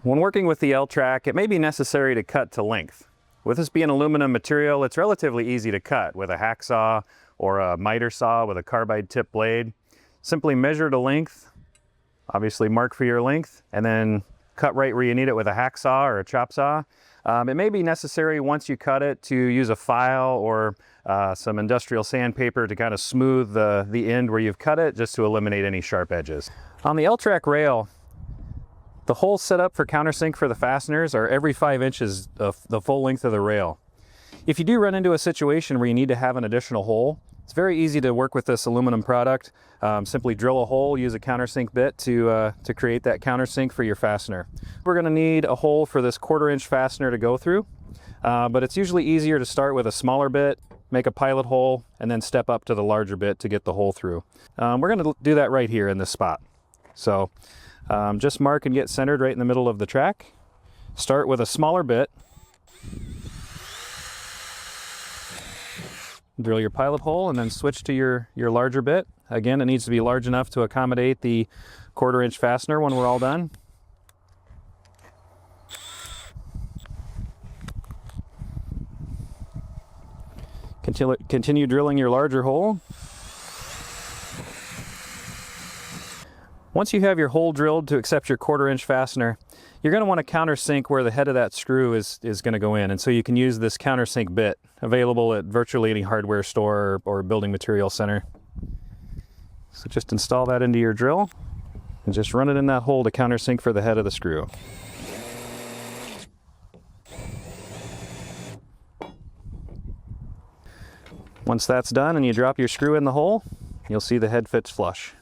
When working with the L-track, it may be necessary to cut to length. With this being aluminum material, it's relatively easy to cut with a hacksaw or a miter saw with a carbide tip blade. Simply measure to length, obviously mark for your length, and then cut right where you need it with a hacksaw or a chop saw. It may be necessary once you cut it to use a file or some industrial sandpaper to kind of smooth the end where you've cut it, just to eliminate any sharp edges. On the L-track rail, the holes set up for countersink for the fasteners are every 5 inches of the full length of the rail. If you do run into a situation where you need to have an additional hole, it's very easy to work with this aluminum product. Simply drill a hole, use a countersink bit to create that countersink for your fastener. We're going to need a hole for this 1/4 inch fastener to go through, but it's usually easier to start with a smaller bit, make a pilot hole, and then step up to the larger bit to get the hole through. We're going to do that right here in this spot. So just mark and get centered right in the middle of the track. Start with a smaller bit. Drill your pilot hole and then switch to your larger bit. Again, it needs to be large enough to accommodate the 1/4 inch fastener when we're all done. Continue drilling your larger hole. Once you have your hole drilled to accept your 1/4 inch fastener, you're going to want to countersink where the head of that screw is going to go in. And so you can use this countersink bit, available at virtually any hardware store or building material center. So just install that into your drill and just run it in that hole to countersink for the head of the screw. Once that's done and you drop your screw in the hole, you'll see the head fits flush.